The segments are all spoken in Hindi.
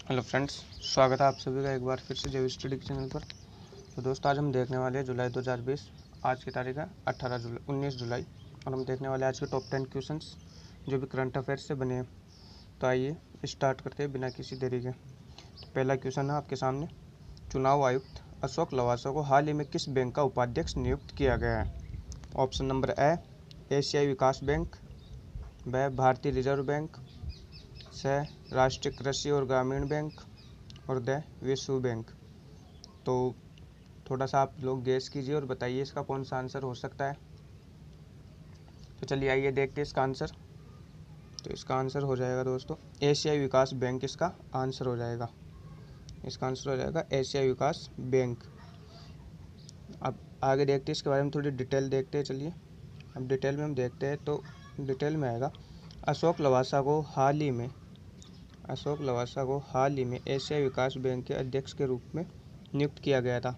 हेलो फ्रेंड्स, स्वागत है आप सभी का एक बार फिर से जेवी स्टडी के चैनल पर। तो दोस्तों, आज हम देखने वाले हैं जुलाई 2020। आज की तारीख है 19 जुलाई और हम देखने वाले हैं आज के टॉप 10 क्वेश्चंस जो भी करंट अफेयर्स से बने हैं। तो आइए स्टार्ट करते हैं बिना किसी देरी के। तो पहला क्वेश्चन है आपके सामने। चुनाव आयुक्त अशोक लवासा को हाल ही में किस बैंक का उपाध्यक्ष नियुक्त किया गया है? ऑप्शन नंबर ए एशियाई विकास बैंक, ब भारतीय रिजर्व बैंक, स राष्ट्रीय कृषि और ग्रामीण बैंक और द विश्व बैंक। तो थोड़ा सा आप लोग गेस कीजिए और बताइए इसका कौन सा आंसर हो सकता है। तो चलिए आइए देखते हैं इसका आंसर। तो इसका आंसर हो जाएगा दोस्तों एशियाई विकास बैंक। इसका आंसर हो जाएगा एशियाई विकास बैंक। अब आगे देखते हैं इसके बारे में थोड़ी डिटेल देखते हैं। चलिए अब डिटेल में हम देखते हैं। तो डिटेल में आएगा अशोक लवासा को हाल ही में एशियाई विकास बैंक के अध्यक्ष के रूप में नियुक्त किया गया था।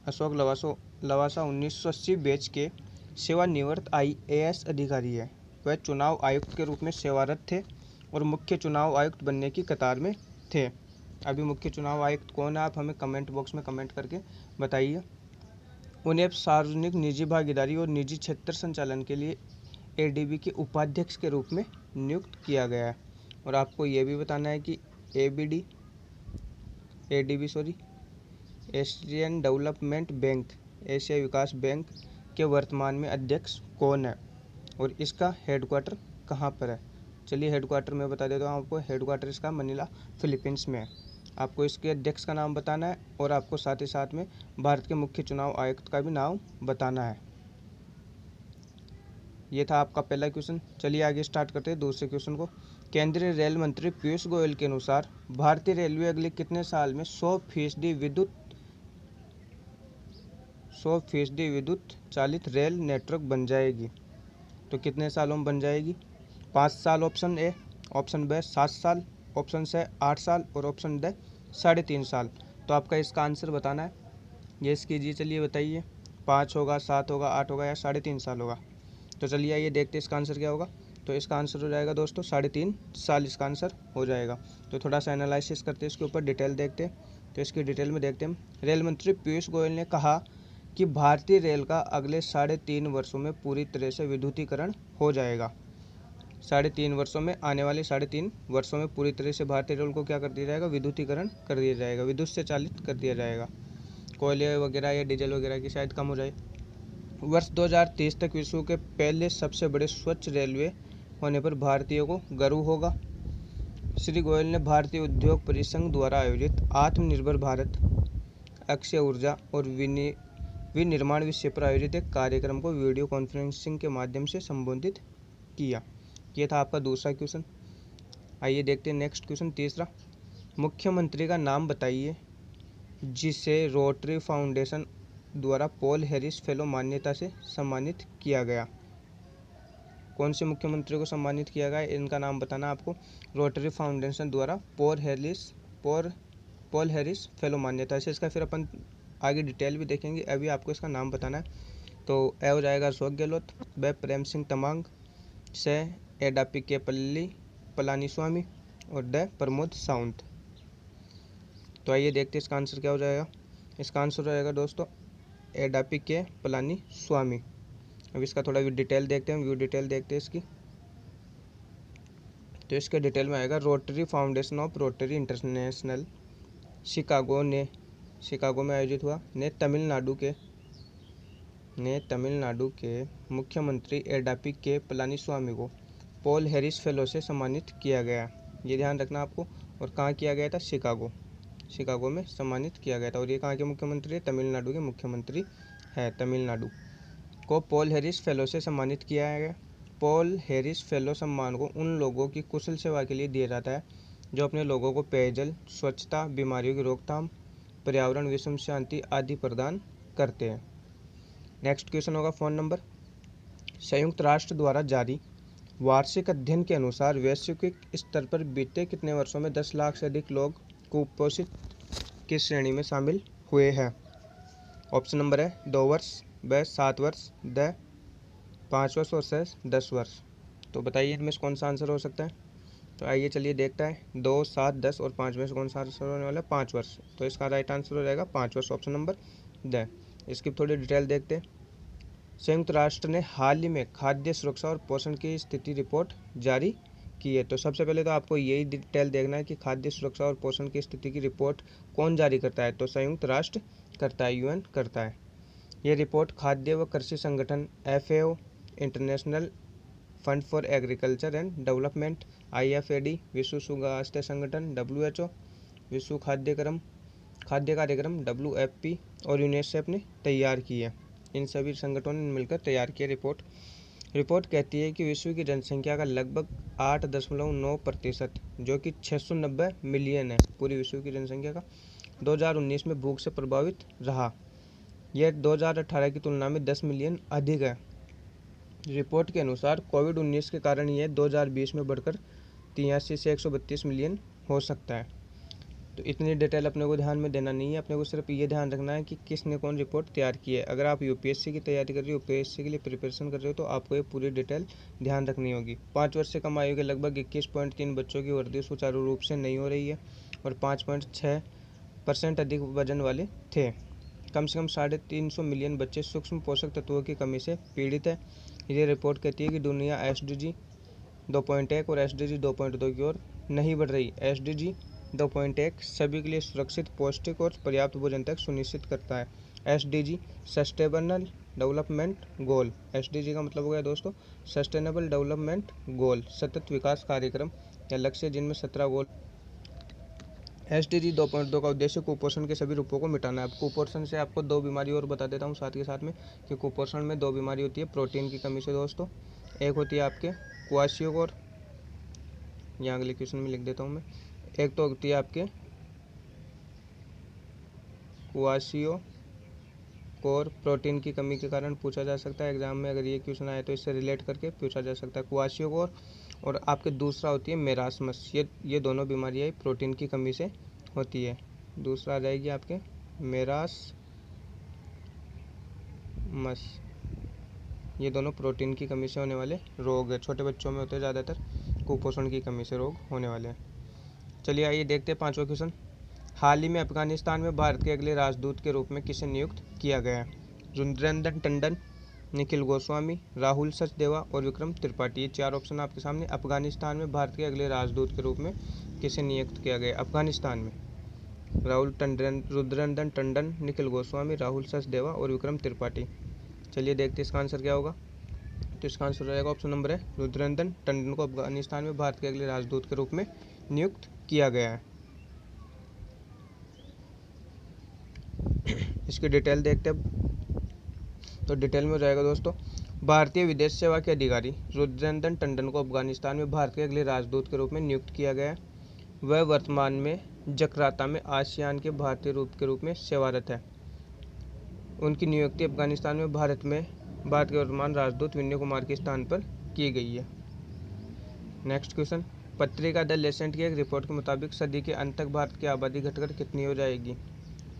अशोक लवासा 1980 बैच के सेवानिवृत्त IAS अधिकारी है। वह चुनाव आयुक्त के रूप में सेवारत थे और मुख्य चुनाव आयुक्त बनने की कतार में थे। अभी मुख्य चुनाव आयुक्त कौन है, आप हमें कमेंट बॉक्स में कमेंट करके बताइए। उन्हें सार्वजनिक निजी भागीदारी और निजी क्षेत्र संचालन के लिए ADB के उपाध्यक्ष के रूप में नियुक्त किया गया है। और आपको ये भी बताना है कि एशियन डेवलपमेंट बैंक, एशियाई विकास बैंक के वर्तमान में अध्यक्ष कौन है और इसका हेडक्वार्टर कहाँ पर है। चलिए हेडक्वार्टर मैं बता देता हूँ आपको। हेडक्वार्टर इसका मनीला फिलीपींस में है। आपको इसके अध्यक्ष का नाम बताना है और आपको साथ ही साथ में भारत के मुख्य चुनाव आयुक्त का भी नाम बताना है। ये था आपका पहला क्वेश्चन। चलिए आगे स्टार्ट करते हैं दूसरे क्वेश्चन को। केंद्रीय रेल मंत्री पीयूष गोयल के अनुसार भारतीय रेलवे अगले कितने साल में 100% विद्युत चालित रेल नेटवर्क बन जाएगी? तो कितने सालों में बन जाएगी? 5 साल ऑप्शन ए, ऑप्शन बी 7 साल, ऑप्शन सी 8 साल और ऑप्शन डी 3.5 साल। तो आपका इसका आंसर बताना है। गेस कीजिए, चलिए बताइए 5 होगा, 7 होगा, 8 होगा या 3.5 साल होगा। तो चलिए आइए देखते हैं इसका आंसर क्या होगा। तो इसका आंसर हो जाएगा दोस्तों 3.5 साल इसका आंसर हो जाएगा। तो थोड़ा सा एनालिसिस करते हैं इसके ऊपर, डिटेल देखते हैं। तो इसकी डिटेल में देखते हैं। रेल मंत्री पीयूष गोयल ने कहा कि भारतीय रेल का अगले 3.5 वर्षों में पूरी तरह से विद्युतीकरण हो जाएगा। 3.5 वर्षों में, आने वाले 3.5 वर्षों में पूरी तरह से भारतीय रेल को क्या कर दिया जाएगा? विद्युतीकरण कर दिया जाएगा, विद्युत से चालित कर दिया जाएगा। कोयले वगैरह या डीजल वगैरह की शायद कम हो जाए। वर्ष 2030 तक विश्व के पहले सबसे बड़े स्वच्छ रेलवे होने पर भारतीयों को गर्व होगा। श्री गोयल ने भारतीय उद्योग परिसंघ द्वारा आयोजित आत्मनिर्भर भारत, अक्षय ऊर्जा और विनिर्माण विषय पर आयोजित एक कार्यक्रम को वीडियो कॉन्फ्रेंसिंग के माध्यम से संबोधित किया। यह था आपका दूसरा क्वेश्चन। आइए देखते हैं नेक्स्ट क्वेश्चन, तीसरा। मुख्यमंत्री का नाम बताइए जिसे रोटरी फाउंडेशन द्वारा पॉल हैरिस फेलो मान्यता से सम्मानित किया गया। कौन से मुख्यमंत्री को सम्मानित किया गया, इनका नाम बताना आपको। रोटरी फाउंडेशन द्वारा पॉल हैरिस फेलो मान्यता से। इसका फिर अपन आगे डिटेल भी देखेंगे, अभी आपको इसका नाम बताना है। तो ए हो जाएगा अशोक गहलोत, ब प्रेम सिंह तमांग, से एडापी के पलानीस्वामी और ड प्रमोद सावंत। तो आइए देखते हैं इसका आंसर क्या हो जाएगा। इसका आंसर हो जाएगा दोस्तों एडापी के पलानीस्वामी। अब इसका थोड़ा डिटेल देखते हैं, व्यू डिटेल देखते हैं इसकी। तो इसके डिटेल में आएगा rotary foundation of rotary international Chicago में आयोजित हुआ। ने तमिलनाडु के मुख्यमंत्री एडापी के पलानीस्वामी को पॉल हैरिस फेलो से सम्मानित किया गया। ये ध्यान रखना आपको। और कहाँ किया गया था? शिकागो में सम्मानित किया गया था। और ये कहाँ के मुख्यमंत्री है? तमिलनाडु के मुख्यमंत्री है। तमिलनाडु को पॉल हैरिस फेलो से सम्मानित किया गया। पॉल हैरिस फेलो सम्मान को उन लोगों की कुशल सेवा के लिए दिया जाता है जो अपने लोगों को पेयजल, स्वच्छता, बीमारियों की रोकथाम, पर्यावरण, विश्व शांति आदि प्रदान करते हैं। नेक्स्ट क्वेश्चन होगा फोन नंबर। संयुक्त राष्ट्र द्वारा जारी वार्षिक अध्ययन के अनुसार वैश्विक स्तर पर बीते कितने वर्षों में 10 लाख से अधिक लोग कुपोषित किस श्रेणी में शामिल हुए हैं? ऑप्शन नंबर है 2 वर्ष, ब 7 वर्ष, द 5 वर्ष और से 10 वर्ष। तो बताइए इनमें से कौन सा आंसर हो सकता है। तो आइए चलिए देखता है 2, 7, 10 और 5 में से कौन सा आंसर होने वाला है 5 वर्ष। तो इसका राइट आंसर हो जाएगा 5 वर्ष, ऑप्शन नंबर द। इसकी थोड़ी डिटेल देखते हैं। संयुक्त राष्ट्र ने हाल ही में खाद्य सुरक्षा और पोषण की स्थिति रिपोर्ट जारी की है। तो सबसे पहले तो आपको यही डिटेल देखना है कि खाद्य सुरक्षा और पोषण की स्थिति की रिपोर्ट कौन जारी करता है। तो संयुक्त राष्ट्र करता है, यूएन करता है। ये रिपोर्ट खाद्य व कृषि संगठन FAO, international fund for agriculture and development IFAD, विश्व स्वास्थ्य संगठन WHO, विश्व खाद्य कार्यक्रम WFP और यूनिसेफ ने तैयार की है। इन सभी संगठनों ने मिलकर तैयार किया रिपोर्ट कहती है कि विश्व की जनसंख्या का लगभग 8.9%, जो कि 690 मिलियन है, पूरी विश्व की जनसंख्या का 2019 में भूख से प्रभावित रहा। यह 2018 की तुलना में 10 मिलियन अधिक है। रिपोर्ट के अनुसार कोविड-19 के कारण यह 2020 में बढ़कर 83 से 132 मिलियन हो सकता है। तो इतनी डिटेल अपने को ध्यान में देना नहीं है, अपने को सिर्फ ये ध्यान रखना है कि किसने कौन रिपोर्ट तैयार की है। अगर आप UPSC की तैयारी कर रहे हो, UPSC के लिए प्रिपरेशन कर रहे हो, तो आपको ये पूरी डिटेल ध्यान रखनी होगी। 5 वर्ष से कम आयु के लगभग 21.3 बच्चों की वृद्धि सुचारू रूप से नहीं हो रही है और 5.6% अधिक वजन वाले थे। कम से कम 350 मिलियन बच्चे सूक्ष्म पोषक तत्वों की कमी से पीड़ित है। ये रिपोर्ट कहती है कि दुनिया SDG 2.1 और SDG 2.2 की ओर नहीं बढ़ रही। SDG 2.1 सभी के लिए सुरक्षित, पौष्टिक और पर्याप्त भोजन तक सुनिश्चित करता है। SDG sustainable development goal, SDG का मतलब हो गया दोस्तों सस्टेनेबल डेवलपमेंट गोल, सतत विकास कार्यक्रम या लक्ष्य, जिनमें 17 गोल। SDG 2.2 का उद्देश्य कुपोषण के सभी रूपों को मिटाना है। अब कुपोषण से आपको 2 बीमारी और बता देता हूँ साथ के साथ में कि कुपोषण में 2 बीमारी होती है प्रोटीन की कमी से दोस्तों। एक होती है आपके क्वाशियोकोर, यहाँ अगले क्वेश्चन में लिख देता हूँ मैं। एक तो होती है आपके क्वाशियोकोर, प्रोटीन की कमी के कारण पूछा जा सकता है एग्जाम में, अगर ये क्वेश्चन आए तो इससे रिलेट करके पूछा जा सकता है क्वाशियोकोर। और आपके दूसरा होती है मेरास्मस, ये दोनों बीमारियाँ प्रोटीन की कमी से होती है। दूसरा आ जाएगी आपके मेरास्मस, ये दोनों प्रोटीन की कमी से होने वाले रोग है। छोटे बच्चों में होते हैं ज़्यादातर, कुपोषण की कमी से रोग होने वाले हैं। चलिए आइए देखते हैं 5वां क्वेश्चन। हाल ही में अफगानिस्तान में भारत के अगले राजदूत के रूप में किसे नियुक्त किया गया है। रुद्रनंदन टंडन, निखिल गोस्वामी, राहुल सचदेवा और विक्रम त्रिपाठी, ये 4 ऑप्शन आपके सामने। अफगानिस्तान में भारत के अगले राजदूत के रूप में किसे नियुक्त किया गया। अफगानिस्तान में रुद्रनंदन टंडन, निखिल गोस्वामी, राहुल सचदेवा और विक्रम त्रिपाठी। चलिए देखते हैं इसका आंसर क्या होगा। तो इसका आंसर हो जाएगा ऑप्शन नंबर है रुद्रनंदन टंडन को अफगानिस्तान में भारत के अगले राजदूत के रूप में नियुक्त किया गया है। इसकी डिटेल देखते हैं। तो डिटेल में हो जाएगा दोस्तों, भारतीय विदेश सेवा के अधिकारी रुद्रनंदन टंडन को अफगानिस्तान में भारत के अगले राजदूत के रूप में नियुक्त किया गया है। वह वर्तमान में जकार्ता में आसियान के भारतीय रूप के रूप में सेवारत है। उनकी नियुक्ति अफगानिस्तान में भारत के वर्तमान राजदूत विनय कुमार के स्थान पर की गई है। नेक्स्ट क्वेश्चन, पत्रिका द लेसेंट की एक रिपोर्ट के मुताबिक सदी के अंत तक भारत की आबादी घटकर कितनी हो जाएगी।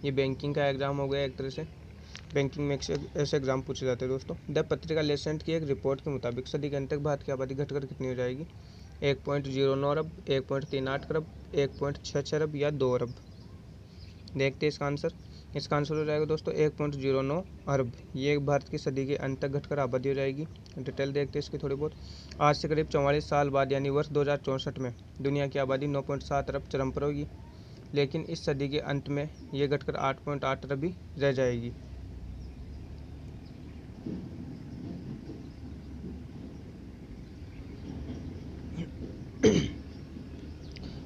ये बैंकिंग का एग्जाम हो गया एक तरह से, बैंकिंग में ऐसे एग्जाम पूछे जाते हैं दोस्तों। द पत्रिका लेसेंट की एक रिपोर्ट के मुताबिक सदी के अंत तक भारत की आबादी घटकर कितनी हो जाएगी। 1.09 अरब, 1.38 अरब, 1.66 अरब या 2 अरब। देखते हैं इसका आंसर। इसका आंसर हो जाएगा दोस्तों 1.09 अरब। ये भारत की सदी के अंत तक घटकर आबादी हो जाएगी। डिटेल देखते हैं इसकी थोड़ी बहुत। आज से करीब 44 साल बाद यानी वर्ष 2064 में दुनिया की आबादी 9.7 अरब चरम पर होगी, लेकिन इस सदी के अंत में ये घटकर 8.8 अरब ही रह जाएगी।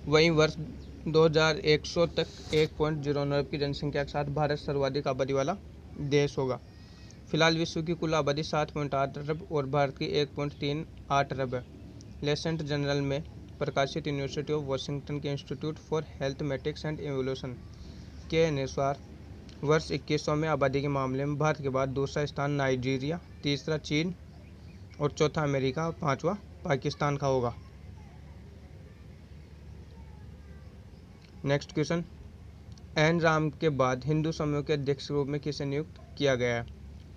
वहीं वर्ष 2100 तक 1.09 अरब की जनसंख्या के साथ भारत सर्वाधिक आबादी वाला देश होगा। फिलहाल विश्व की कुल आबादी 7.8 अरब और भारत की 1.38 अरब है। लेसेंट जर्नल में प्रकाशित यूनिवर्सिटी ऑफ वाशिंगटन के institute for health matics and evolution के अनुसार वर्ष 2100 में आबादी के मामले में भारत के बाद दूसरा स्थान नाइजीरिया, तीसरा चीन और चौथा अमेरिका और 5वां पाकिस्तान का होगा। नेक्स्ट क्वेश्चन, एन राम के बाद हिंदू समूह के अध्यक्ष के रूप में किसे नियुक्त किया गया है।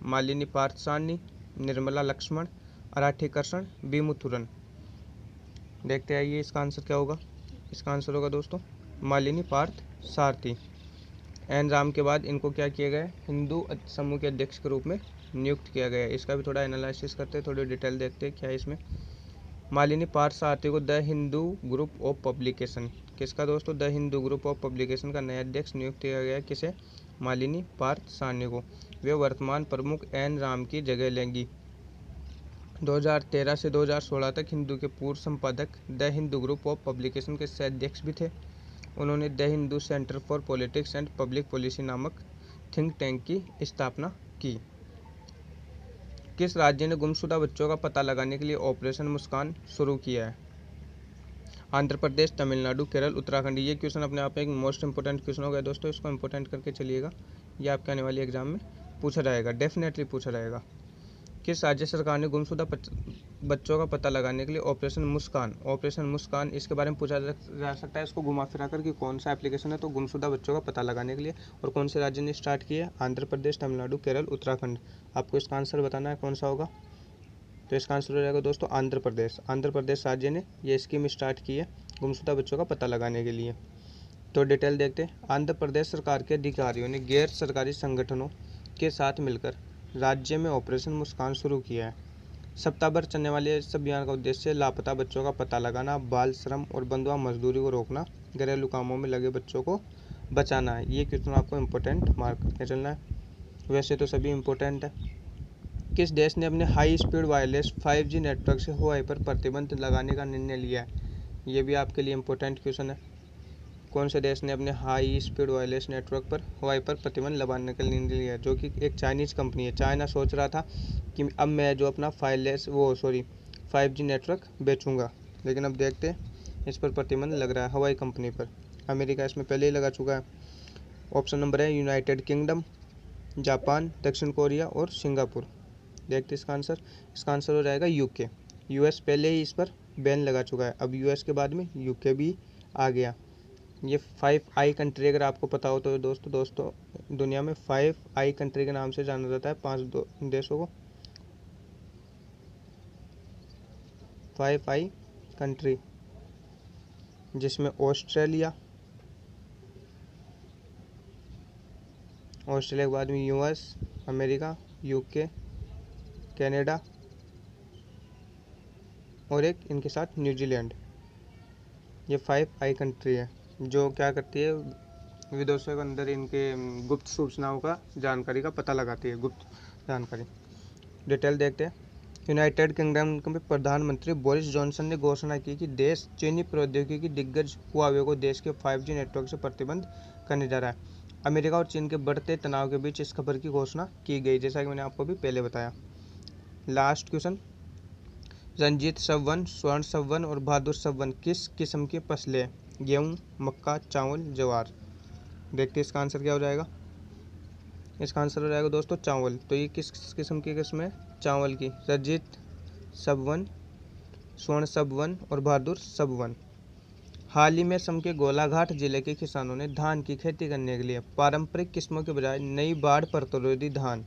मालिनी पार्थसारनी, निर्मला लक्ष्मण, अराठी कृष्ण, बी मुथुरन। देखते आइए इसका आंसर क्या होगा। इसका आंसर होगा दोस्तों मालिनी पार्थ सारथी। एन राम के बाद इनको क्या किया गया, हिंदू समूह के अध्यक्ष के रूप में नियुक्त किया गया। इसका भी थोड़ा एनालिसिस करते हैं, थोड़ी डिटेल देखते हैं क्या है इसमें। मालिनी पार्थ सारथी को the Hindu group of publication, किसका दोस्तों, the Hindu group of publication का नया अध्यक्ष नियुक्त किया गया। किसे, मालिनी पार्थ सारनी को। वे वर्तमान प्रमुख एन राम की जगह लेंगी। 2013 से 2016 तक हिंदू के पूर्व संपादक the Hindu group of publication के सह अध्यक्ष भी थे। उन्होंने the Hindu centre for politics and public policy नामक थिंक टैंक की स्थापना की। किस राज्य ने गुमशुदा बच्चों का पता लगाने के लिए ऑपरेशन मुस्कान शुरू किया है। आंध्र प्रदेश, तमिलनाडु, केरल, उत्तराखंड। ये क्वेश्चन अपने आप में एक मोस्ट इंपोर्टेंट क्वेश्चन हो गया दोस्तों, इसको इंपोर्टेंट करके चलिएगा। ये आपके आने वाले एग्जाम में पूछा जाएगा, डेफिनेटली पूछा जाएगा। किस राज्य सरकार ने गुमशुदा बच्चों का पता लगाने के लिए ऑपरेशन मुस्कान इसके बारे में पूछा जा सकता है। इसको घुमा फिरा कर कि कौन सा एप्लीकेशन है, तो गुमशुदा बच्चों का पता लगाने के लिए, और कौन से राज्य ने स्टार्ट किया है, आंध्र प्रदेश, तमिलनाडु, केरल, उत्तराखंड। आपको इसका आंसर बताना है कौन सा होगा। तो इसका आंसर हो जाएगा दोस्तों आंध्र प्रदेश। आंध्र प्रदेश राज्य ने ये स्कीम स्टार्ट की है गुमशुदा बच्चों का पता लगाने के लिए। तो डिटेल देखते हैं। आंध्र प्रदेश सरकार के अधिकारियों ने गैर सरकारी संगठनों के साथ मिलकर राज्य में ऑपरेशन मुस्कान शुरू किया है। सप्ताह भर चलने वाले इस अभियान का उद्देश्य लापता बच्चों का पता लगाना, बाल श्रम और बंधुआ मजदूरी को रोकना, घरेलू कामों में लगे बच्चों को बचाना है। ये क्वेश्चन आपको इम्पोर्टेंट मार्क करके चलना है, वैसे तो सभी इम्पोर्टेंट है। किस देश ने अपने high speed wireless 5G network से हुआई पर प्रतिबंध लगाने का निर्णय लिया है। ये भी आपके लिए इम्पोर्टेंट क्वेश्चन है। कौन से देश ने अपने हाई स्पीड वायरलेस नेटवर्क पर हुआई पर प्रतिबंध लगाने का निर्णय लिया, जो कि एक चाइनीज़ कंपनी है। चाइना सोच रहा था कि अब मैं जो अपना 5G नेटवर्क बेचूंगा, लेकिन अब देखते हैं इस पर प्रतिबंध लग रहा है हवाई कंपनी पर। अमेरिका इसमें पहले ही लगा चुका है। ऑप्शन नंबर है यूनाइटेड किंगडम, जापान, दक्षिण कोरिया और सिंगापुर। देखते इसका आंसर हो जाएगा यूके। यूएस पहले ही इस पर बैन लगा चुका है, अब यूएस के बाद में यूके भी आ गया। ये 5I कंट्री अगर आपको पता हो तो दोस्तों दुनिया में 5I कंट्री के नाम से जाना जाता है, 5 देशों को। 5I कंट्री जिसमें ऑस्ट्रेलिया के बाद में यूएस, अमेरिका, यूके, कनाडा और एक इनके साथ न्यूजीलैंड। ये 5I कंट्री है जो क्या करती है, विदेशों के अंदर इनके गुप्त सूचनाओं का जानकारी का पता लगाती है, गुप्त जानकारी। डिटेल देखते हैं। यूनाइटेड किंगडम के प्रधानमंत्री बोरिस जॉनसन ने घोषणा की कि देश चीनी प्रौद्योगिकी दिग्गज हुआवे को देश के 5G नेटवर्क से प्रतिबंध करने जा रहा है। अमेरिका और चीन के बढ़ते तनाव के बीच इस खबर की घोषणा की गई, जैसा कि मैंने आपको भी पहले बताया। लास्ट क्वेश्चन, रंजीत सवन, स्वर्ण सवन और बहादुर सवन किस किस्म की फसलें, गेहूँ, मक्का, चावल, ज्वार। देखते इसका आंसर क्या हो जाएगा। इसका आंसर हो जाएगा दोस्तों चावल। तो ये किस किस्म की किस्म है, चावल की। रंजीत सवन, स्वर्ण सवन और बहादुर सवन। हाल ही में असम के गोलाघाट जिले के किसानों ने धान की खेती करने के लिए पारंपरिक किस्मों के बजाय नई बाढ़ प्रतिरोधी धान,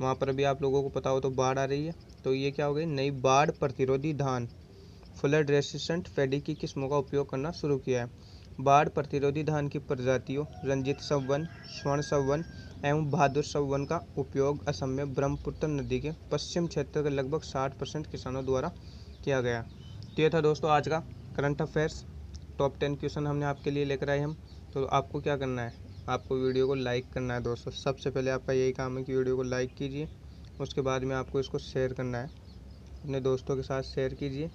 वहाँ पर भी आप लोगों को पता हो तो बाढ़ आ रही है, तो ये क्या हो गई, नई बाढ़ प्रतिरोधी धान फ्लड रेसिस्टेंट पैडी की किस्मों का उपयोग करना शुरू किया है। बाढ़ प्रतिरोधी धान की प्रजातियों रंजीत सवन, स्वर्ण सवन एवं बहादुर सवन का उपयोग असम में ब्रह्मपुत्र नदी के पश्चिम क्षेत्र के लगभग 60% किसानों द्वारा किया गया। तो ये था दोस्तों आज का करंट अफेयर्स। टॉप 10 क्वेश्चन हमने आपके लिए लेकर आए हम। तो आपको क्या करना है, आपको वीडियो को लाइक करना है दोस्तों। सबसे पहले आपका यही काम है कि वीडियो को लाइक कीजिए, उसके बाद में आपको इसको शेयर करना है, अपने दोस्तों के साथ शेयर कीजिए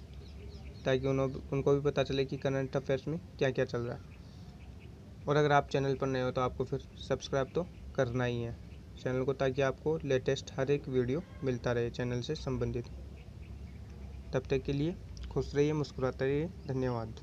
ताकि उनको भी पता चले कि करंट अफेयर्स में क्या क्या चल रहा है। और अगर आप चैनल पर नए हो तो आपको फिर सब्सक्राइब तो करना ही है चैनल को, ताकि आपको लेटेस्ट हर एक वीडियो मिलता रहे चैनल से संबंधित। तब तक के लिए खुश रहिए, मुस्कुराते रहिए। धन्यवाद।